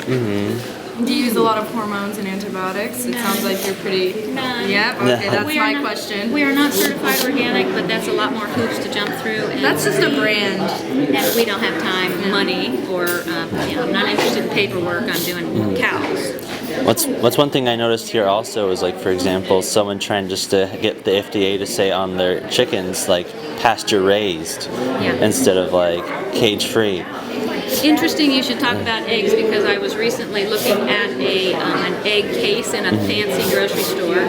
Do you use a lot of hormones and antibiotics? It sounds like you're pretty... None. Yep, okay, Yeah. that's We are my not- question. We are not certified organic, but that's a lot more hoops to jump through. And That's just a brand. And we don't have time, money, or I'm not interested in paperwork. I'm doing cows. What's one thing I noticed here also is, like, for example, someone trying just to get the FDA to say on their chickens, like, pasture raised instead of like cage free. Interesting you should talk about eggs, because I was recently looking at an egg case in a fancy grocery store,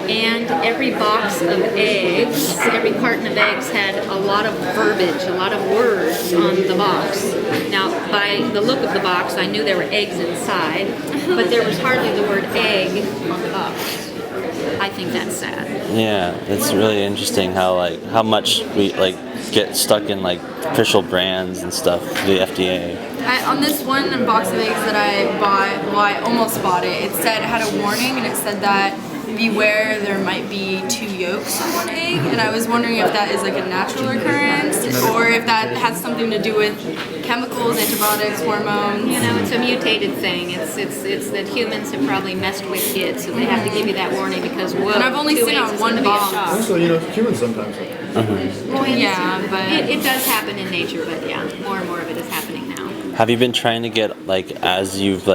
and every box of eggs, every carton of eggs had a lot of verbiage, a lot of words on the box. Now, by the look of the box, I knew there were eggs inside, but there was hardly the word egg on the box. I think that's sad. Yeah, it's really interesting how much we get stuck in official brands and stuff, the FDA. On this one box of eggs that I bought, well, I almost bought it, it had a warning, and it said that beware, there might be 2 yolks in one egg, and I was wondering if that is like a natural occurrence, or if that has something to do with chemicals, antibiotics, hormones. You know, it's a mutated thing. It's that humans have probably messed with kids, so they have to give you that warning, because whoa, And I've only 2 seen eggs on is one gonna be a box. shock. Also, humans sometimes. Well, yeah, but It does happen in nature, but yeah, more and more of it is happening now. Have you been trying to get, as you've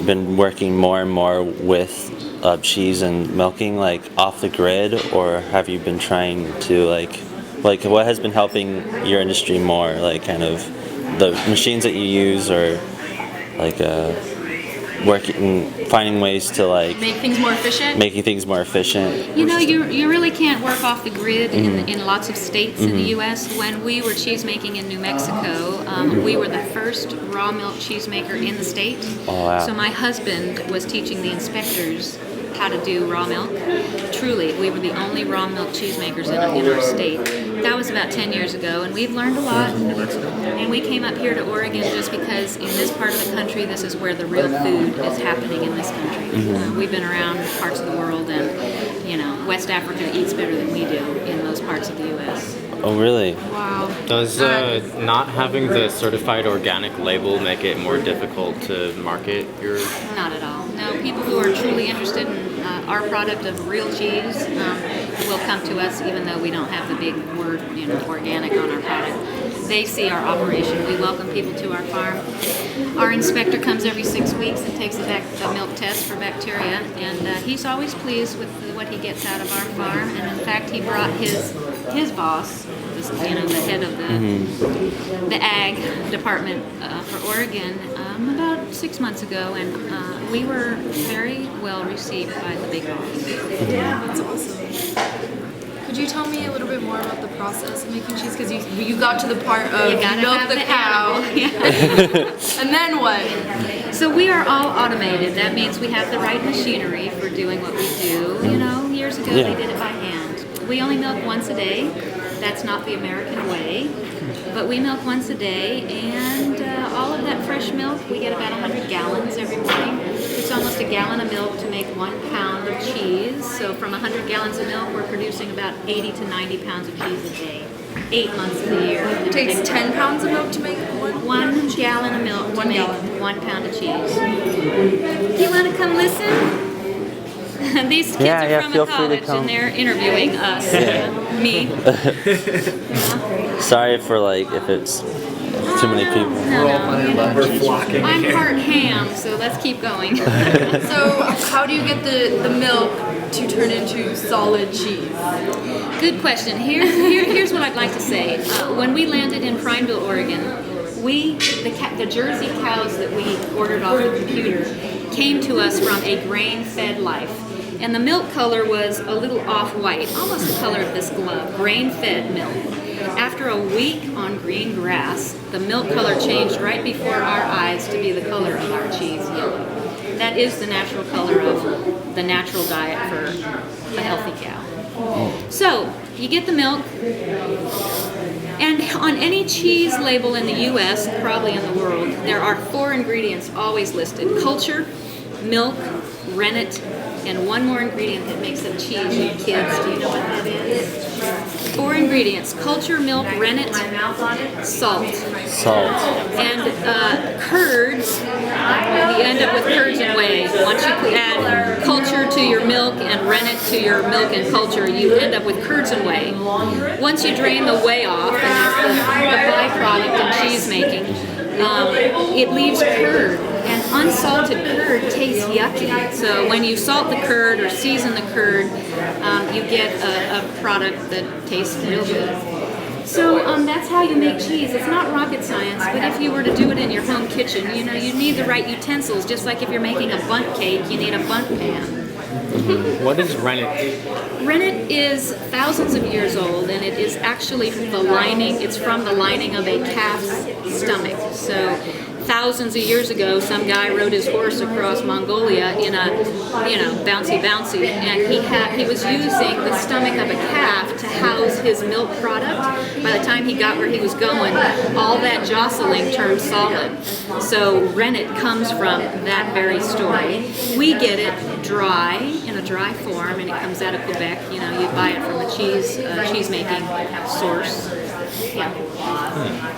been working more and more with cheese and milking, off the grid, or have you been trying to what has been helping your industry more, kind of the machines that you use, or finding ways to make things more efficient. making things more efficient? You know, you really can't work off the grid in lots of states in the U.S. When we were cheese making in New Mexico, we were the first raw milk cheesemaker in the state. Oh, wow. So my husband was teaching the inspectors how to do raw milk. Truly, we were the only raw milk cheesemakers in our state. That was about 10 years ago, and we've learned a lot. And we came up here to Oregon just because in this part of the country, this is where the real food is happening in this country. We've been around parts of the world, and West Africa eats better than we do in those parts of the U.S. Oh, really? Wow. Does not having the certified organic label make it more difficult to market your... Not at all. No, people who are truly interested in our product of real cheese will come to us, even though we don't have the big word, organic on our product. They see our operation. We welcome people to our farm. Our inspector comes every 6 weeks and takes a milk test for bacteria, and he's always pleased with what he gets out of our farm. And in fact, he brought his boss, the head of the ag department for Oregon, about 6 months ago, and we were very well received by the big boss. Yeah, that's awesome. Could you tell me a little bit more about the process of making cheese? Because you got to the part of You gotta milk have the the cow, and then what? So we are all automated. That means we have the right machinery for doing what we do. Years ago they did it by hand. We only milk once a day. That's not the American way. But we milk once a day, and all of that fresh milk, we get about 100 gallons every morning. It's almost a gallon of milk to make 1 pound of cheese. So from 100 gallons of milk, we're producing about 80 to 90 pounds of cheese a day, 8 months of the year. It takes 10 pounds of milk to make one. 1 gallon of milk to make 1 pound of cheese. Do you want to come listen? These kids are from feel a free to college, come. and they're interviewing us, me. Sorry for if it's too many people. We're flocking I'm here. part ham, so let's keep going. So how do you get the milk to turn into solid cheese? Good question. Here's what I'd like to say. When we landed in Prineville, Oregon, the Jersey cows that we ordered off the computer came to us from a grain-fed life. And the milk color was a little off-white, almost the color of this glove, grain-fed milk. After a week on green grass, the milk color changed right before our eyes to be the color of our cheese, yellow. That is the natural color of the natural diet for a healthy cow. So, you get the milk, and on any cheese label in the U.S., probably in the world, there are 4 ingredients always listed: culture, milk, rennet, and one more ingredient that makes up cheese. You kids, do you know what that is? 4 ingredients: culture, milk, rennet, salt. Salt. And curds, the you end up with curds and whey. Once you add culture to your milk and rennet to your milk and culture, you end up with curds and whey. Once you drain the whey off, and that's the byproduct in cheese making, it leaves curd. And unsalted curd tastes yucky. So when you salt the curd or season the curd, you get a product that tastes real good. So that's how you make cheese. It's not rocket science, but if you were to do it in your home kitchen, you know, you need the right utensils. Just like if you're making a bundt cake, you need a bundt pan. What is rennet? Rennet is thousands of years old, and it is actually the lining. It's from the lining of a calf's stomach. So thousands of years ago, some guy rode his horse across Mongolia in a, bouncy, and he was using the stomach of a calf to house his milk product. By the time he got where he was going, all that jostling turned solid. So rennet comes from that very story. We get it dry, in a dry form, and it comes out of Quebec. You know, you buy it from a cheese making source. Yeah.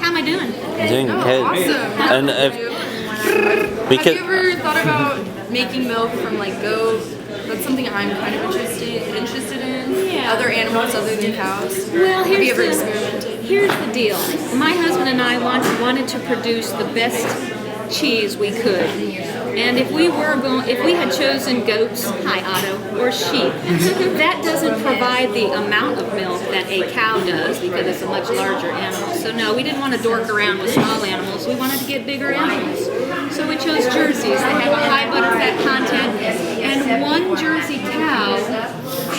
How am I doing? Doing good. Awesome. And Have you ever thought about making milk from like goat? That's something I'm kind of interested in. Yeah. Other animals other than cows. Well, Have you ever experimented? here's the deal. My husband and I wanted to produce the best cheese we could. And if we had chosen goats, hi Otto, or sheep, that doesn't provide the amount of milk that a cow does because it's a much larger animal. So no, we didn't want to dork around with small animals. We wanted to get bigger animals. So we chose Jerseys. They have a high butterfat content, and one Jersey cow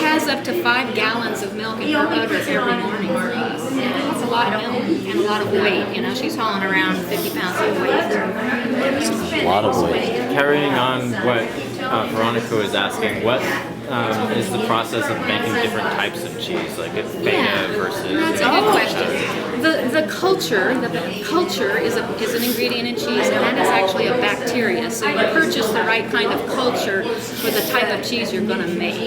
has up to 5 gallons of milk in her udder every morning. That's a lot of milk and a lot of weight. You know, she's hauling around 50 pounds of weight. a lot of weight. Carrying on what Veronica was asking, what is the process of making different types of cheese, like a feta versus? That's a good question. The culture is an ingredient in cheese, and that is actually a bacteria. So you purchase the right kind of culture for the type of cheese you're going to make.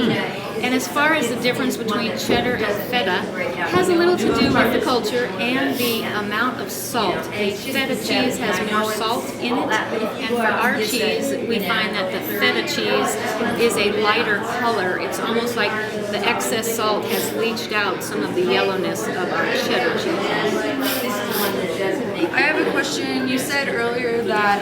And as far as the difference between cheddar and feta, has a little to do with the culture and the amount of salt. A feta cheese has more salt in it, and for our cheese, we find that the feta cheese is a lighter color. It's almost like the excess salt has leached out some of the yellowness of our cheddar cheese. I have a question. You said earlier that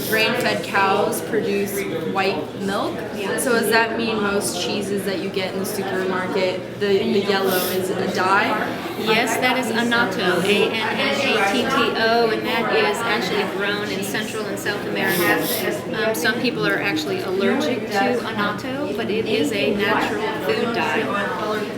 grain-fed cows produce white milk. So does that mean most cheeses that you get in the supermarket, the yellow is a dye? Yes, that is annatto, A-N-N-A-T-T-O, and that is actually grown in Central and South America. Some people are actually allergic to annatto, but it is a natural food dye.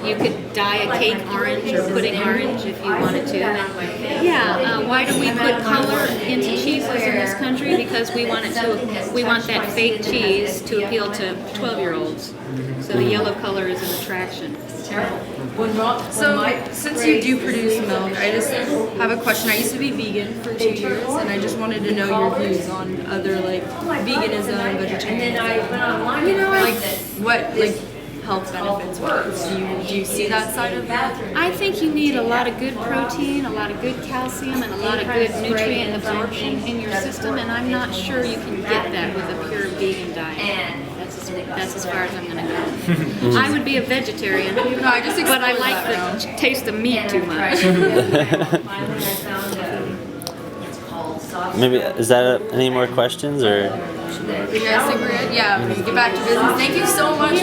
You could dye a cake orange or pudding orange if you wanted to. And why do we put color into cheeses in this country? Because we want that fake cheese to appeal to 12-year-olds. So the yellow color is an attraction. So, since you do produce milk, I just have a question. I used to be vegan for 2 years, and I just wanted to know your views on other, veganism, vegetarianism. You know, what health benefits wise. Do you see that side of that? I think you need a lot of good protein, a lot of good calcium, and a lot of good nutrient absorption in your system, and I'm not sure you can get that with a pure vegan diet. That's as far as I'm going to go. I would be a vegetarian, but I like the taste of meat too much. Maybe, is that any more questions or? You guys think we're good? Yeah, we can get back to business. Thank you so much